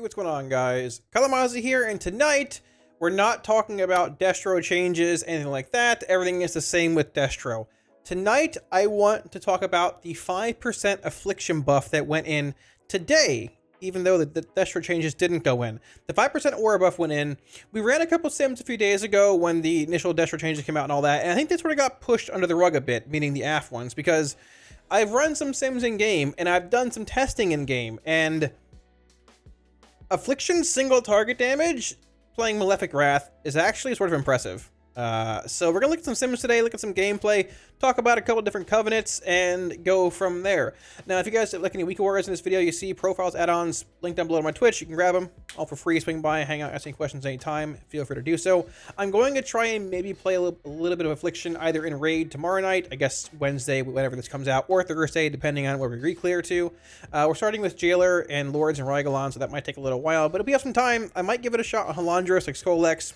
what's going on, guys? Kalamazi here, and tonight we're not talking about Destro changes, anything like that. Everything is the same with Destro. Tonight, I want to talk about the 5% Affliction buff that went in today, even though the Destro changes didn't go in. The 5% aura buff went in. We ran a couple sims a few days ago when the initial Destro changes came out and all that, and I think this sort of got pushed under the rug a bit, meaning the AF ones, because I've run some sims in-game, and I've done some testing in-game, and Affliction single target damage playing Malefic Wrath is actually sort of impressive. So we're gonna look at some sims today, look at some gameplay, talk about a couple different covenants, and go from there. Now, if you guys like any week warriors in this video, you see profiles, add-ons, link down below to my Twitch. You can grab them all for free. Swing by, hang out, ask any questions anytime. Feel free to do so. I'm going to try and maybe play a little bit of Affliction either in raid tomorrow night, I guess Wednesday, whenever this comes out, or Thursday, depending on where we re-clear to. We're starting with Jailer and Lords and Rygalon, so that might take a little while, but if we have some time, I might give it a shot on Halandris, like Skolex.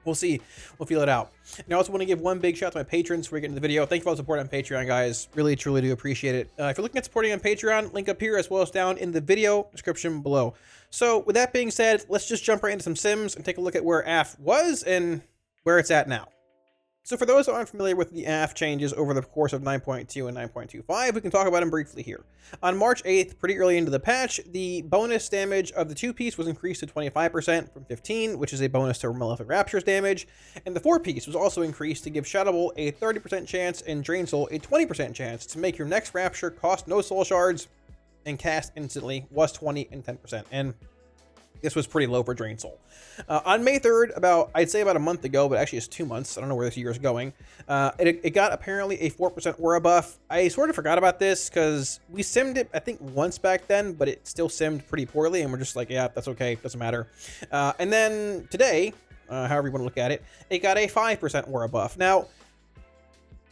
We'll see. We'll feel it out. And I also want to give one big shout out to my patrons before we get into the video. Thank you for all the support on Patreon, guys. Really, truly do appreciate it. If you're looking at supporting on Patreon, link up here as well as down in the video description below. So with that being said, let's just jump right into some sims and take a look at where AF was and where it's at now. So for those who aren't familiar with the AF changes over the course of 9.2 and 9.25, we can talk about them briefly here. On March 8th, pretty early into the patch, the bonus damage of the 2-piece was increased to 25% from 15, which is a bonus to Malefic Rapture's damage, and the 4-piece was also increased to give Shadow Bolt a 30% chance and Drain Soul a 20% chance to make your next Rapture cost no soul shards and cast instantly, was 20 and 10%. And this was pretty low for Drain Soul. On May 3rd, I'd say about a month ago, but actually it's 2 months. I don't know where this year is going. It got apparently a 4% aura buff. I sort of forgot about this because we simmed it, I think, once back then, but it still simmed pretty poorly, and we're just like, yeah, that's okay, doesn't matter. And then today, however you want to look at it, it got a 5% aura buff. Now,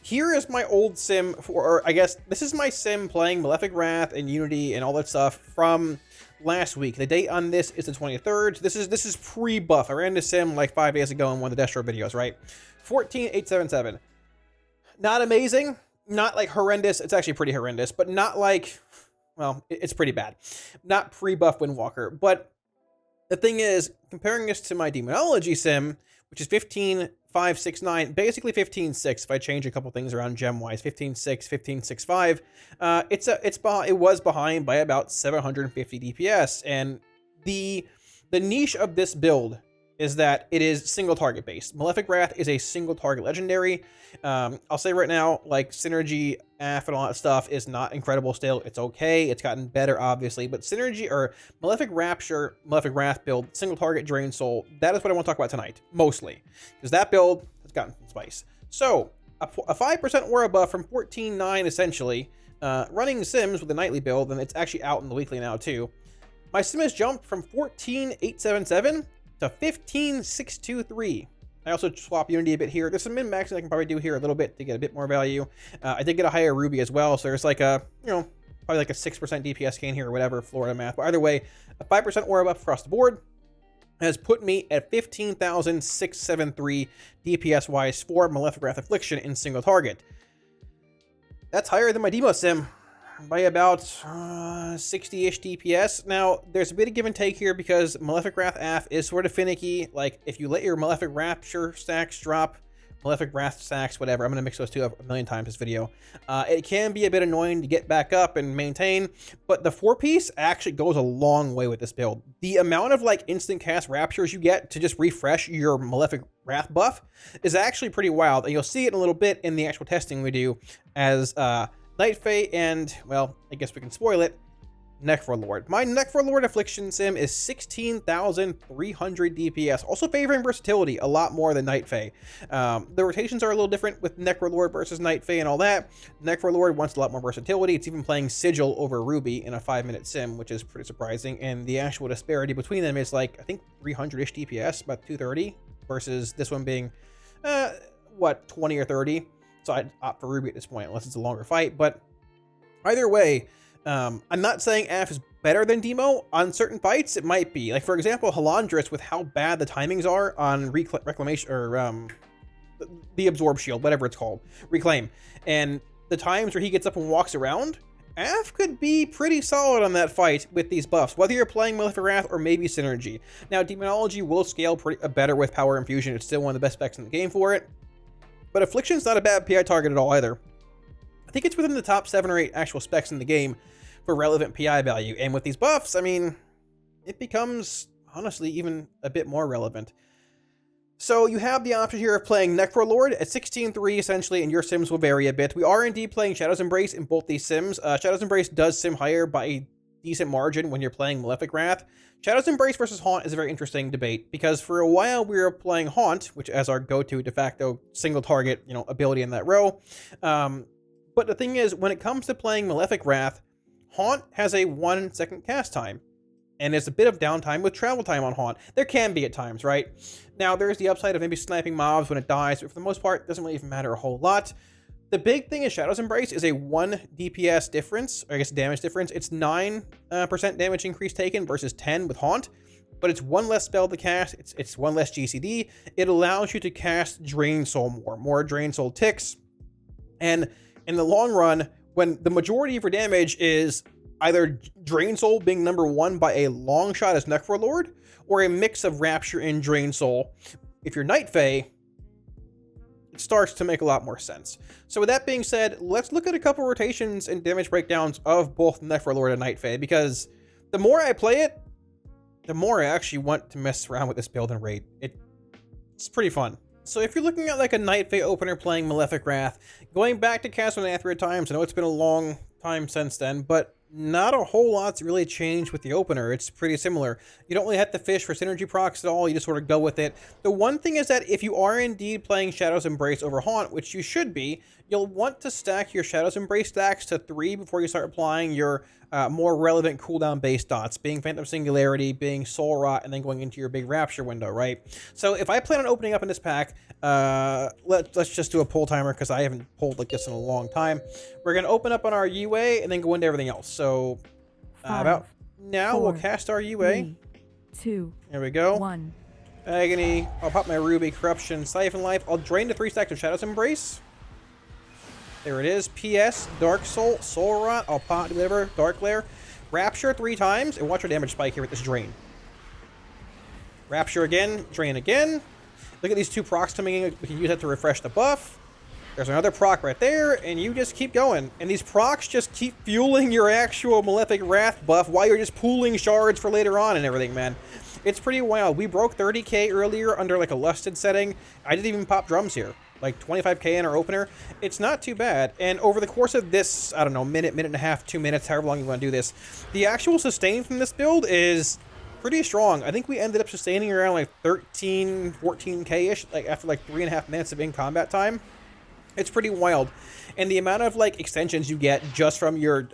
here is my old sim, or I guess this is my sim playing Malefic Wrath and Unity and all that stuff from last week. The date on this is the 23rd. This is pre-buff. I ran this sim like 5 days ago in one of the Destro videos, right? 14,877. Not amazing. Not like horrendous. It's actually pretty horrendous, but not like, well, it's pretty bad. Not pre-buff Windwalker. But the thing is, comparing this to my Demonology sim, which is 15,569, basically 15.6 if I change a couple things around gem-wise, 15.6, 15.65. It was behind by about 750 DPS, and the niche of this build is that it is single target based. Malefic Wrath is a single target legendary. I'll say right now, like Synergy, AF, and all that stuff is not incredible still. It's okay. It's gotten better, obviously, but Synergy or Malefic Rapture, Malefic Wrath build, single target Drain Soul, that is what I want to talk about tonight, mostly, because that build has gotten some spice. So a 5% aura buff from 14.9 essentially, running sims with the nightly build, and it's actually out in the weekly now too. My sim has jumped from 14,877 to 15,623. I also swap Unity a bit here. There's some min-maxing I can probably do here a little bit to get a bit more value. I did get a higher Ruby as well, so there's like a, probably like a 6% DPS gain here or whatever, Florida math. But either way, a 5% aura buff across the board has put me at 15,673 DPS-wise for Malefic Wrath Affliction in single target. That's higher than my Demo sim by about 60-ish DPS. Now, there's a bit of give and take here because Malefic Wrath AF is sort of finicky. Like, if you let your Malefic Rapture stacks drop, Malefic Wrath stacks, whatever, I'm going to mix those two up a million times this video. It can be a bit annoying to get back up and maintain, but the 4-piece actually goes a long way with this build. The amount of, like, instant cast Raptures you get to just refresh your Malefic Wrath buff is actually pretty wild, and you'll see it in a little bit in the actual testing we do as, Night Fae and, well, I guess we can spoil it, Necrolord. My Necrolord Affliction sim is 16,300 DPS, also favoring versatility a lot more than Night Fae. The rotations are a little different with Necrolord versus Night Fae and all that. Necrolord wants a lot more versatility. It's even playing Sigil over Ruby in a 5-minute sim, which is pretty surprising, and the actual disparity between them is like, I think 300-ish DPS, about 230, versus this one being, what, 20 or 30? So I'd opt for Ruby at this point, unless it's a longer fight. But either way, I'm not saying AF is better than Demo. On certain fights, it might be. Like, for example, Halandris, with how bad the timings are on Reclamation, or the Absorb Shield, whatever it's called, Reclaim. And the times where he gets up and walks around, Aff could be pretty solid on that fight with these buffs, whether you're playing Malefic Wrath or maybe Synergy. Now, Demonology will scale better with Power Infusion. It's still one of the best specs in the game for it. But Affliction's not a bad PI target at all either. I think it's within the top 7 or 8 actual specs in the game for relevant PI value. And with these buffs, I mean, it becomes, honestly, even a bit more relevant. So you have the option here of playing Necrolord at 16-3 essentially, and your sims will vary a bit. We are indeed playing Shadow's Embrace in both these sims. Shadow's Embrace does sim higher by a decent margin when you're playing Malefic Wrath. Shadow's Embrace versus Haunt is a very interesting debate, because for a while we were playing Haunt, which as our go-to de facto single target, ability in that row. But the thing is, when it comes to playing Malefic Wrath, Haunt has a 1-second cast time. And there's a bit of downtime with travel time on Haunt. There can be at times, right? Now, there's the upside of maybe sniping mobs when it dies, but for the most part, it doesn't really even matter a whole lot. The big thing is Shadow's Embrace is a 1 DPS difference, or I guess damage difference. It's 9% damage increase taken versus 10 with Haunt, but it's 1 less spell to cast, it's 1 less GCD. It allows you to cast Drain Soul more Drain Soul ticks. And in the long run, when the majority of your damage is either Drain Soul being number 1 by a long shot as Necrolord, or a mix of Rapture and Drain Soul, if you're Night Fae, it starts to make a lot more sense. So with that being said, let's look at a couple rotations and damage breakdowns of both Necrolord and Night Fae, because the more I play it, the more I actually want to mess around with this build and raid. It's pretty fun. So if you're looking at like a Night Fae opener playing Malefic Wrath, going back to Castle Anathria times, I know it's been a long time since then, but not a whole lot's really changed with the opener. It's pretty similar. You don't really have to fish for synergy procs at all. You just sort of go with it. The one thing is that if you are indeed playing Shadow's Embrace over Haunt, which you should be, you'll want to stack your Shadow's Embrace stacks to 3 before you start applying your more relevant cooldown based dots, being Phantom Singularity, being Soul Rot, and then going into your big Rapture window, right? So if I plan on opening up in this pack, let's just do a pull timer, because I haven't pulled like this in a long time. We're going to open up on our UA and then go into everything else. So about now, we'll cast our UA. 3, 2, there we go. 1. Agony. I'll pop my Ruby, Corruption, Siphon Life. I'll drain the 3 stacks of Shadow's Embrace. There it is. PS, Dark Soul, Soul Rot. I'll pop, deliver, Dark Glare. Rapture 3 times, and watch our damage spike here with this drain. Rapture again, drain again. Look at these 2 procs coming in. We can use that to refresh the buff. There's another proc right there, and you just keep going. And these procs just keep fueling your actual Malefic Wrath buff while you're just pooling shards for later on and everything, man. It's pretty wild. We broke 30k earlier under like a lusted setting. I didn't even pop drums here. Like 25k in our opener. It's not too bad. And over the course of this, I don't know, minute and a half, 2 minutes, however long you want to do this, the actual sustain from this build is pretty strong. I think we ended up sustaining around like 13, 14k-ish, like after like 3.5 minutes of in-combat time. It's pretty wild. And the amount of like extensions you get just from your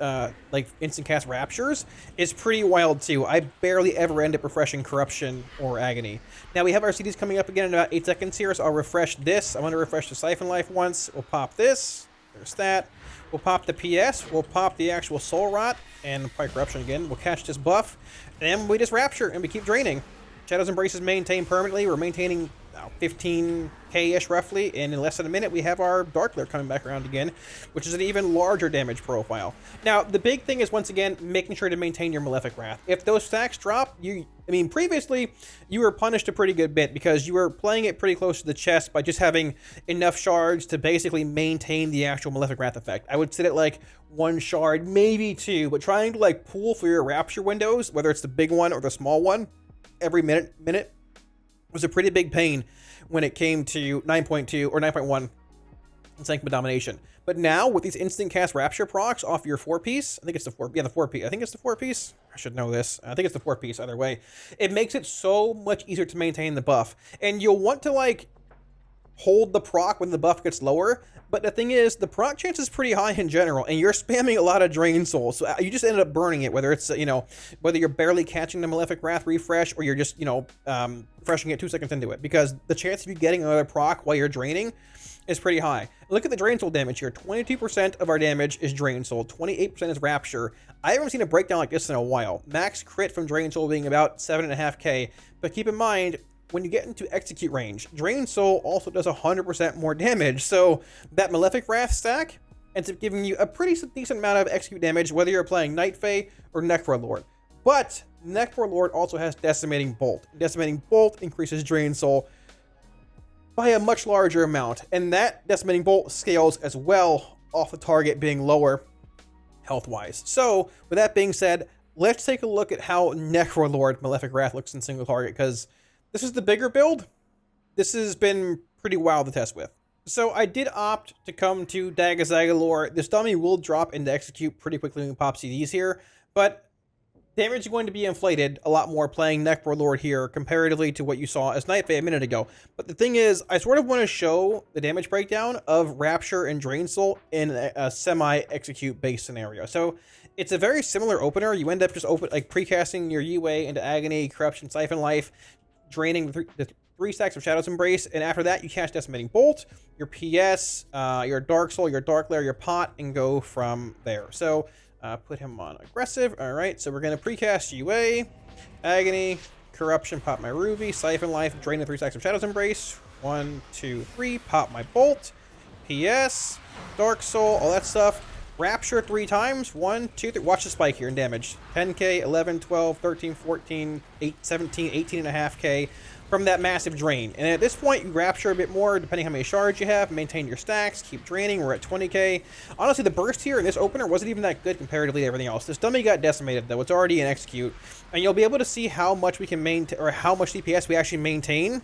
like instant cast Raptures is pretty wild too. I barely ever end up refreshing Corruption or Agony. Now we have our CDs coming up again in about 8 seconds here, so I'll refresh this. I'm going to refresh the Siphon Life once. We'll pop this. There's that. We'll pop the PS. We'll pop the actual Soul Rot and probably Corruption again. We'll catch this buff. And we just Rapture and we keep draining. Shadow's Embrace is maintained permanently. We're maintaining 15k-ish roughly, and in less than a minute we have our Dark Glare coming back around again, which is an even larger damage profile. Now the big thing is, once again, making sure to maintain your Malefic Wrath. If those stacks drop, previously you were punished a pretty good bit because you were playing it pretty close to the chest by just having enough shards to basically maintain the actual Malefic Wrath effect. I would sit at like 1 shard, maybe 2, but trying to like pool for your Rapture windows, whether it's the big one or the small one, every minute was a pretty big pain when it came to 9.2 or 9.1 Sanctum Domination. But now with these instant cast Rapture procs off your 4-piece, I think it's the 4, yeah, the 4-piece. I think it's the 4-piece. I should know this. I think it's the 4-piece either way. It makes it so much easier to maintain the buff. And you'll want to like hold the proc when the buff gets lower, but the thing is, the proc chance is pretty high in general, and you're spamming a lot of Drain Soul, so you just ended up burning it, whether it's, whether you're barely catching the Malefic Wrath refresh, or you're just, refreshing it 2 seconds into it, because the chance of you getting another proc while you're draining is pretty high. Look at the Drain Soul damage here. 22% of our damage is Drain Soul, 28% is Rapture. I haven't seen a breakdown like this in a while. Max crit from Drain Soul being about 7.5k, but keep in mind, when you get into execute range, Drain Soul also does 100% more damage, so that Malefic Wrath stack ends up giving you a pretty decent amount of execute damage, whether you're playing Night Fae or Necrolord. But Necrolord also has Decimating Bolt. Decimating Bolt increases Drain Soul by a much larger amount, and that Decimating Bolt scales as well off the target being lower health-wise. So, with that being said, let's take a look at how Necrolord Malefic Wrath looks in single target, because this is the bigger build. This has been pretty wild to test with. So I did opt to come to Dagazaggalore. This dummy will drop into execute pretty quickly when we pop CDs here, but damage is going to be inflated a lot more playing Necrolord here comparatively to what you saw as Night Fae a minute ago. But the thing is, I sort of want to show the damage breakdown of Rapture and Drain Soul in a semi-execute based scenario. So it's a very similar opener. You end up just precasting your Yue into Agony, Corruption, Siphon Life, draining the 3 stacks of Shadow's Embrace, and after that you cast Decimating Bolt, your PS, your Dark Soul, your Dark Lair, your Pot, and go from there. So put him on aggressive. All right, so we're going to precast UA, Agony, Corruption, pop my Ruby, Siphon Life, drain the 3 stacks of Shadow's Embrace. 1, 2, 3, pop my Bolt, PS, Dark Soul, all that stuff. Rapture 3 times. 1, 2, 3. Watch the spike here in damage. 10k, 11, 12, 13, 14, 8, 17, 18.5k from that massive drain. And at this point, you Rapture a bit more, depending how many shards you have. Maintain your stacks. Keep draining. We're at 20k. Honestly, the burst here in this opener wasn't even that good comparatively to everything else. This dummy got decimated, though. It's already in execute. And you'll be able to see how much we can maintain, or how much DPS we actually maintain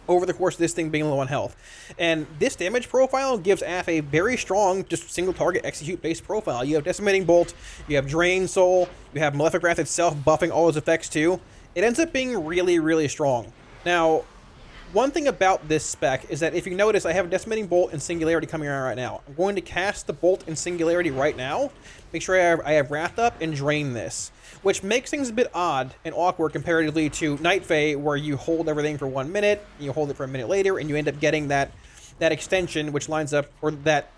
over the course of this thing being low on health. And this damage profile gives AF a very strong, just single target execute based profile. You have Decimating Bolt, you have Drain Soul, you have Malefic Wrath itself buffing all those effects too. It ends up being really, really strong. Now, one thing about this spec is that if you notice, I have Decimating Bolt and Singularity coming around right now. I'm going to cast the Bolt and Singularity right now, make sure I have Wrath up, and drain this, which makes things a bit odd and awkward comparatively to Night Fae, where you hold everything for 1 minute, you hold it for a minute later, and you end up getting that extension, which lines up, or that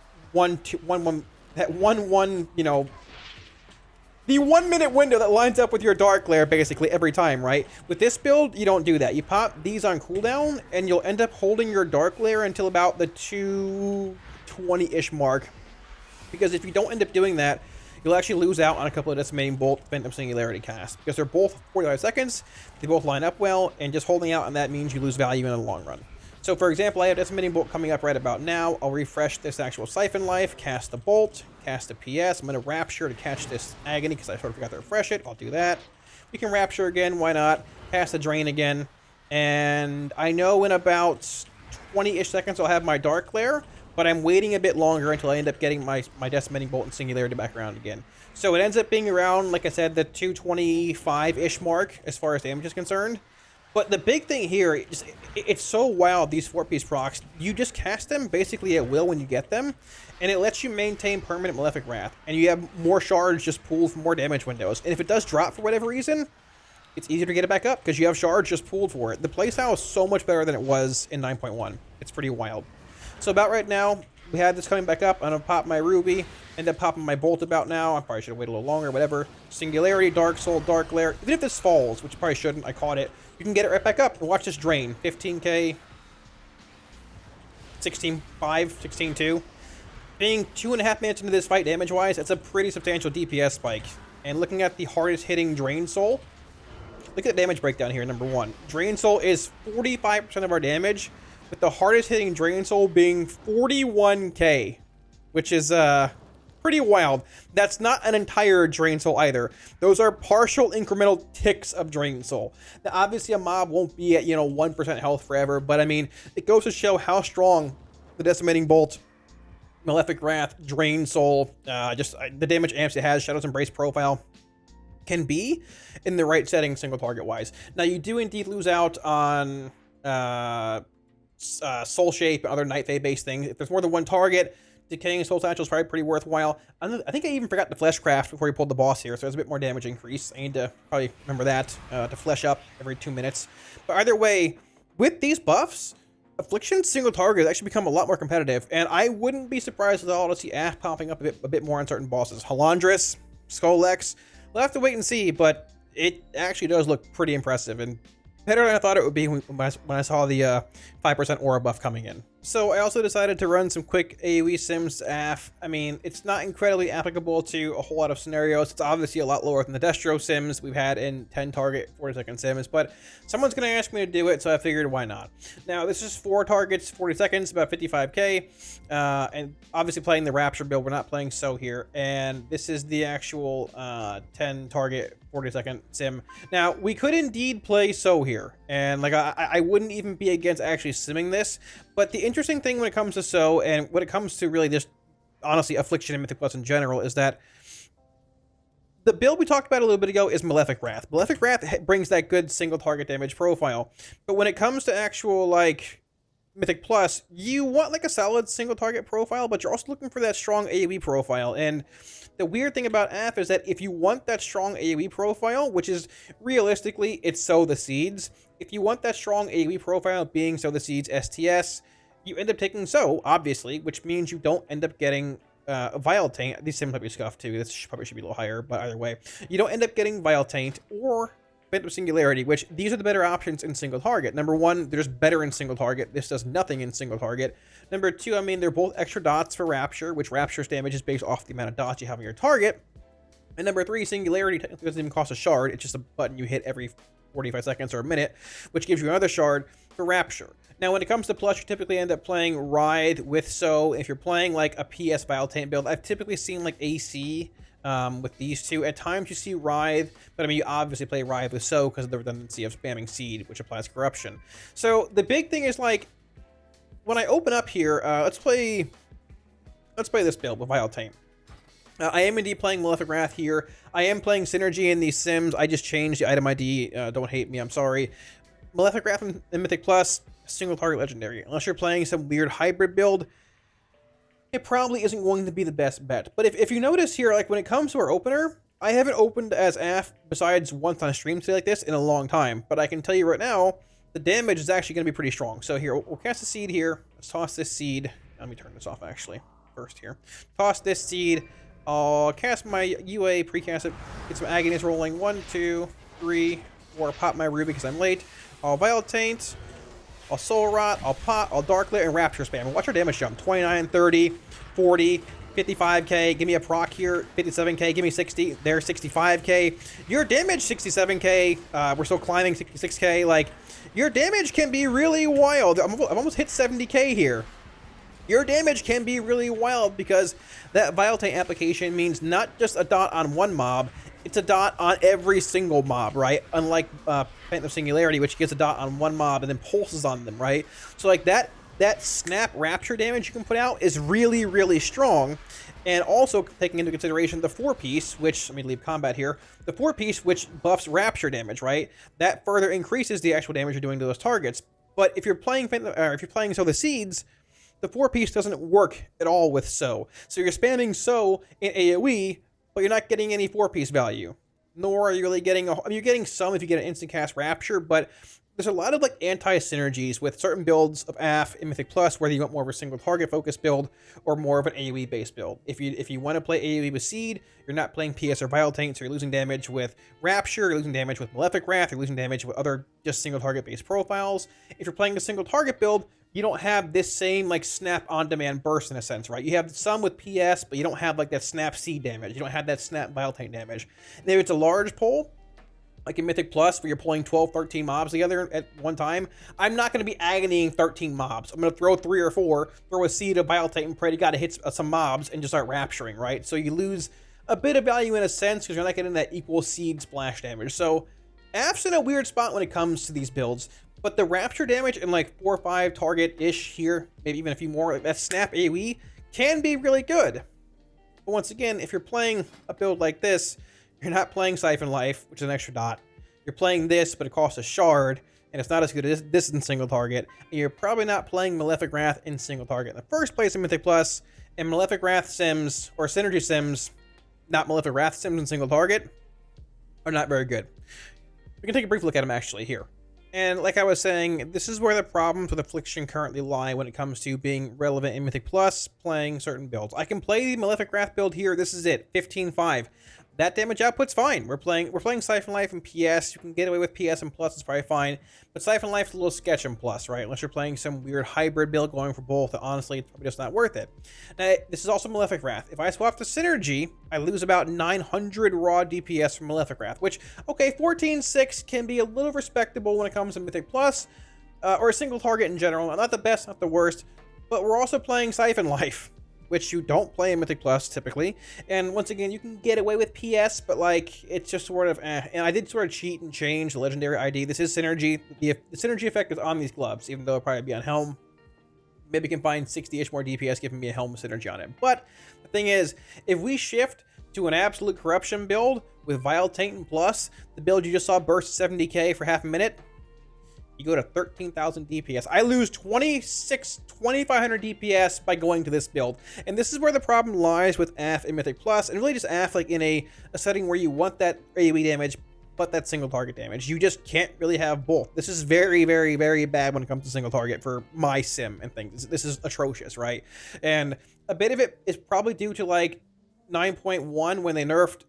the 1 minute window that lines up with your Dark Lair basically every time, right? With this build, you don't do that. You pop these on cooldown, and you'll end up holding your Dark Lair until about the 220-ish mark, because if you don't end up doing that, you'll actually lose out on a couple of Decimating Bolt, Phantom Singularity casts, because they're both 45 seconds, they both line up well, and just holding out on that means you lose value in the long run. So for example, I have Decimating Bolt coming up right about now. I'll refresh this actual Siphon Life, cast the Bolt, cast a PS. I'm going to Rapture to catch this Agony, because I sort of forgot to refresh it. I'll do that. We can Rapture again, why not? Cast the Drain again. And I know in about 20-ish seconds I'll have my Dark Lair, but I'm waiting a bit longer until I end up getting my Decimating Bolt and Singularity back around again. So it ends up being around, like I said, the 225-ish mark as far as damage is concerned. But the big thing here, it's so wild, these 4-piece procs. You just cast them basically at will when you get them, and it lets you maintain permanent Malefic Wrath. And you have more shards just pooled for more damage windows. And if it does drop for whatever reason, it's easier to get it back up because you have shards just pooled for it. The playstyle is so much better than it was in 9.1. It's pretty wild. So about right now, we had this coming back up. I'm going to pop my Ruby, end up popping my Bolt about now. I probably should have waited a little longer, whatever. Singularity, Dark Soul, Dark Lair. Even if this falls, which probably shouldn't, I caught it. You can get it right back up and watch this drain. 15k, 16.5, 16.2. Being 2.5 minutes into this fight damage-wise, that's a pretty substantial DPS spike. And looking at the hardest hitting Drain Soul, look at the damage breakdown here, number 1. Drain Soul is 45% of our damage, with the hardest hitting Drain Soul being 41k, which is pretty wild. That's not an entire Drain Soul either. Those are partial incremental ticks of Drain Soul. Now, obviously, a mob won't be at 1% health forever, but I mean, it goes to show how strong the Decimating Bolt, Malefic Wrath, Drain Soul, the damage amps it has, Shadow's Embrace profile can be in the right setting, single target wise. Now, you do indeed lose out on Soul Shape and other Night Fae based things. If there's more than one target, Decaying Soul Satchel is probably pretty worthwhile. I think I even forgot to Fleshcraft before he pulled the boss here, so there's a bit more damage increase. I need to probably remember that to flesh up every 2 minutes. But either way, with these buffs, Affliction single target has actually become a lot more competitive, and I wouldn't be surprised at all to see AF popping up a bit more on certain bosses. Halandris, Skolex, we'll have to wait and see, but it actually does look pretty impressive, and better than I thought it would be when I saw the 5% aura buff coming in. So I also decided to run some quick AoE sims to AF. I mean, it's not incredibly applicable to a whole lot of scenarios. It's obviously a lot lower than the Destro sims we've had in 10 target 40-second sims, but someone's going to ask me to do it, so I figured why not. Now, this is 4 targets, 40 seconds, about 55k, and obviously playing the Rapture build. We're not playing So here, and this is the actual 10 target 40-second sim. Now, we could indeed play So here, and like I wouldn't even be against actually simming this, but the interesting thing when it comes to So, and when it comes to really just, honestly, Affliction and Mythic Plus in general, is that the build we talked about a little bit ago is Malefic Wrath. Malefic Wrath brings that good single target damage profile, but when it comes to actual, like, Mythic Plus, you want like a solid single target profile, but you're also looking for that strong AoE profile. And the weird thing about AF is that if you want that strong AoE profile, which is realistically, it's Sow the Seeds. If you want that strong AoE profile being Sow the Seeds STS, you end up taking So, obviously, which means you don't end up getting Vile Taint. These sims might be scuffed too. This probably should be a little higher, but either way, you don't end up getting Vile Taint or Phantom Singularity, which these are the better options in single target. Number one, they're just better in single target. This does nothing in single target. Number two, I mean, they're both extra dots for Rapture, which Rapture's damage is based off the amount of dots you have on your target. And number three, Singularity technically doesn't even cost a shard. It's just a button you hit every 45 seconds or a minute, which gives you another shard for Rapture. Now, when it comes to Plus, you typically end up playing Writhe with So. If you're playing like a PS Vile Taint build, I've typically seen like AC with these two. At times you see Writhe, but I mean, you obviously play Writhe with So because of the redundancy of spamming Seed, which applies Corruption. So the big thing is, like, when I open up here, let's play this build with Vile Taint. I am indeed playing Malefic Wrath here. I am playing Synergy in these sims. I just changed the item ID. Don't hate me, I'm sorry. Malefic Wrath and Mythic Plus, single target legendary. Unless you're playing some weird hybrid build, it probably isn't going to be the best bet. But if you notice here, like when it comes to our opener, I haven't opened as AF besides once on a stream today like this in a long time. But I can tell you right now, the damage is actually going to be pretty strong. So here, we'll cast a seed here. Let's toss this seed. Let me turn this off actually first here. Toss this seed. I'll cast my UA, precast it, get some agonies rolling. 1, 2, 3, 4. Pop my ruby because I'm late. I'll Vile Taint. I'll Soul Rot, I'll Pot, I'll Darklit, and Rapture spam. And watch our damage jump. 29, 30, 40, 55k. Give me a proc here. 57k. Give me 60. There, 65k. Your damage, 67k. We're still climbing, 66k. Like, your damage can be really wild. I've almost hit 70k here. Your damage can be really wild because that Vile Taint application means not just a dot on one mob, it's a dot on every single mob, right? Unlike Phantom Singularity, which gets a dot on one mob and then pulses on them, right? So like that snap Rapture damage you can put out is really, really strong. And also taking into consideration the 4-piece, which, let me leave combat here, the 4-piece which buffs Rapture damage, right? That further increases the actual damage you're doing to those targets. But if you're playing Sow the Seeds, the 4-piece doesn't work at all with So. So you're spamming So in AoE, but you're not getting any 4-piece value. Nor are you really getting, you're getting some if you get an instant cast Rapture, but there's a lot of like anti-synergies with certain builds of AF in Mythic Plus, whether you want more of a single target focused build or more of an AoE based build. If you want to play AoE with Seed, you're not playing PS or Vile Taint, so you're losing damage with Rapture, you're losing damage with Malefic Wrath, you're losing damage with other just single target based profiles. If you're playing a single target build, you don't have this same like snap on demand burst in a sense, right? You have some with PS, but you don't have like that snap Seed damage. You don't have that snap Vile Taint damage. And if it's a large pull, like in Mythic Plus, where you're pulling 12, 13 mobs together at one time, I'm not going to be agonying 13 mobs. I'm going to throw 3 or 4, throw a Seed of Vile Taint, and pray to God to hit some mobs and just start rapturing, right? So you lose a bit of value in a sense because you're not getting that equal Seed splash damage. So AF's in a weird spot when it comes to these builds, but the Rapture damage in like 4 or 5 target-ish here, maybe even a few more, that snap AoE can be really good. But once again, if you're playing a build like this, you're not playing Siphon Life, which is an extra dot. You're playing this, but it costs a shard, and it's not as good as this in single target. And you're probably not playing Malefic Wrath in single target in the first place in Mythic Plus, and Malefic Wrath sims, or Synergy sims, not Malefic Wrath sims in single target, are not very good. We can take a brief look at them actually here. And like I was saying, this is where the problems with Affliction currently lie when it comes to being relevant in Mythic Plus, playing certain builds. I can play the Malefic Wrath build here. This is it, 15-5. that damage output's fine. We're playing Siphon Life and PS. You can get away with PS and Plus, it's probably fine. But Siphon Life's a little sketch in Plus, right? Unless you're playing some weird hybrid build going for both, honestly, it's probably just not worth it. Now, this is also Malefic Wrath. If I swap to Synergy, I lose about 900 raw DPS from Malefic Wrath, which, okay, 14.6 can be a little respectable when it comes to Mythic Plus, or a single target in general. Not the best, not the worst, but we're also playing Siphon Life, which you don't play in Mythic Plus typically. And once again, you can get away with PS, but like, it's just sort of eh. And I did sort of cheat and change the legendary ID. This is Synergy. The Synergy effect is on these gloves, even though it'll probably be on Helm. Maybe can find 60-ish more DPS giving me a Helm Synergy on it. But the thing is, if we shift to an Absolute Corruption build with Vile Taint and Plus, the build you just saw burst 70k for half a minute, you go to 13,000 DPS. I lose 2,500 DPS by going to this build. And this is where the problem lies with AF and Mythic Plus, and really just AF like in a setting where you want that AoE damage, but that single target damage. You just can't really have both. This is very, very, very bad when it comes to single target for my sim and things. This is atrocious, right? And a bit of it is probably due to like 9.1 when they nerfed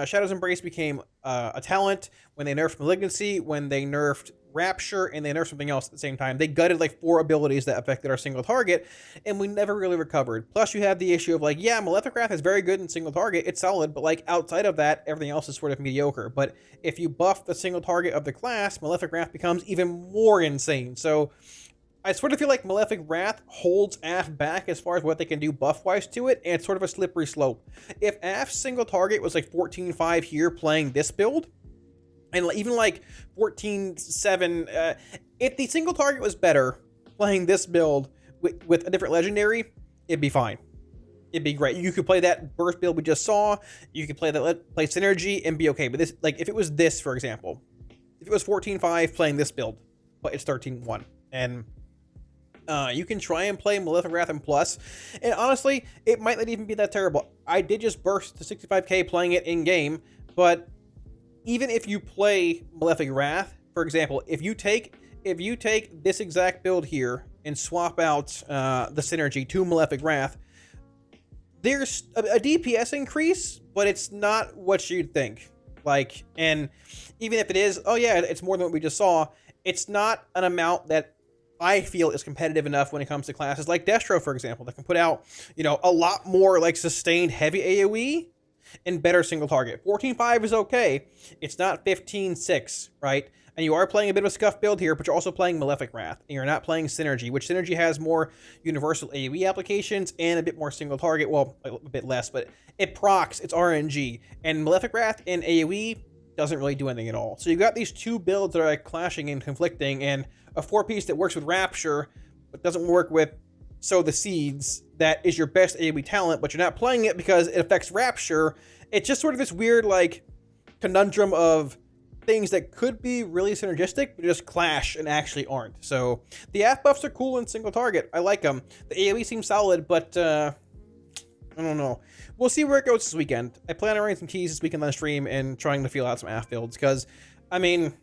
Shadow's Embrace became a talent, when they nerfed Malignancy, when they nerfed Rapture, and they nerfed something else at the same time. They gutted like 4 abilities that affected our single target, and we never really recovered. Plus, you have the issue of like, yeah, Malefic Wrath is very good in single target. It's solid, but like outside of that, everything else is sort of mediocre. But if you buff the single target of the class, Malefic Wrath becomes even more insane. So I sort of feel like Malefic Wrath holds AF back as far as what they can do buff-wise to it, and it's sort of a slippery slope. If AF's single target was like 14.5 here playing this build, and even like 14.7, if the single target was better playing this build with a different legendary, it'd be fine. It'd be great. You could play that burst build we just saw. You could play Synergy and be okay. But this, like, if it was this, for example, if it was 14.5 playing this build, but it's 13.1, and you can try and play Malefic Wrath and Plus, and honestly, it might not even be that terrible. I did just burst to 65k playing it in game, but even if you play Malefic Wrath, for example, if you take this exact build here and swap out the Synergy to Malefic Wrath, there's a DPS increase, but it's not what you'd think. Like, and even if it is, oh yeah, it's more than what we just saw, it's not an amount that I feel is competitive enough when it comes to classes like Destro, for example, that can put out, you know, a lot more like sustained heavy AoE and better single target. 14.5 is okay. It's not 15.6, right? And you are playing a bit of a scuff build here, but you're also playing Malefic Wrath, and you're not playing Synergy, which Synergy has more universal AoE applications and a bit more single target. Well, a bit less, but it procs, it's RNG. And Malefic Wrath in AoE doesn't really do anything at all. So you've got these two builds that are like clashing and conflicting, and a 4-piece that works with Rapture, but doesn't work with Sow the Seeds, that is your best AoE talent, but you're not playing it because it affects Rapture. It's just sort of this weird, like, conundrum of things that could be really synergistic, but just clash and actually aren't. So the AF buffs are cool in single target. I like them. The AoE seems solid, but I don't know. We'll see where it goes this weekend. I plan on running some keys this weekend on stream and trying to feel out some AF builds, because, I mean,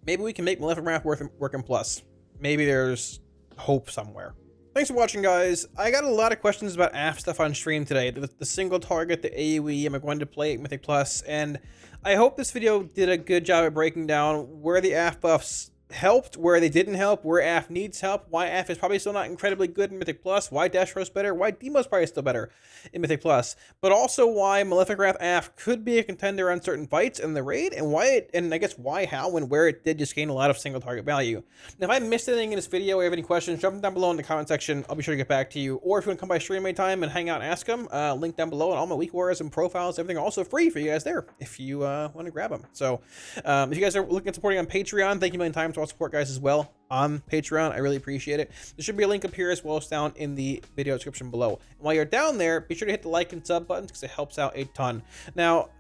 maybe we can make Malefic Wrath work in Plus. Maybe there's hope somewhere. Thanks for watching, guys. I got a lot of questions about AF stuff on stream today. The single target, the AoE, am I going to play it Mythic Plus? And I hope this video did a good job at breaking down where the AF buffs helped, where they didn't help, where AF needs help, why AF is probably still not incredibly good in Mythic Plus, why Destro's better, why Demo's probably still better in Mythic Plus, but also why Malefic Wrath AF could be a contender on certain fights in the raid, and why it, and I guess why, how, and where it did just gain a lot of single target value. Now, if I missed anything in this video or you have any questions, drop them down below in the comment section. I'll be sure to get back to you. Or if you want to come by stream anytime and hang out and ask them, link down below, and all my week warriors and profiles, everything are also free for you guys there if you want to grab them. So if you guys are looking at supporting on Patreon, thank you a million times to all support guys as well on Patreon. I really appreciate it. There should be a link up here as well as down in the video description below. And while you're down there, be sure to hit the like and sub buttons because it helps out a ton. Now,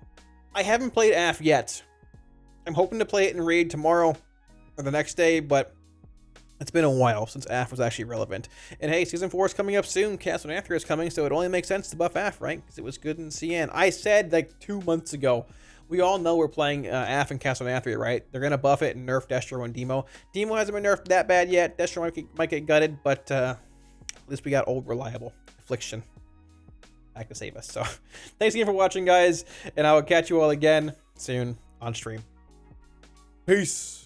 I haven't played AF yet. I'm hoping to play it in raid tomorrow or the next day, but it's been a while since AF was actually relevant. And hey, Season 4 is coming up soon. Castle Athria is coming, so it only makes sense to buff AF, right? Because it was good in CN. I said like 2 months ago, we all know we're playing AF and Castle Athria, right? They're going to buff it and nerf Destro and Demo. Demo hasn't been nerfed that bad yet. Destro might get gutted, but at least we got old, reliable Affliction. back to save us. So thanks again for watching, guys, and I will catch you all again soon on stream. Peace.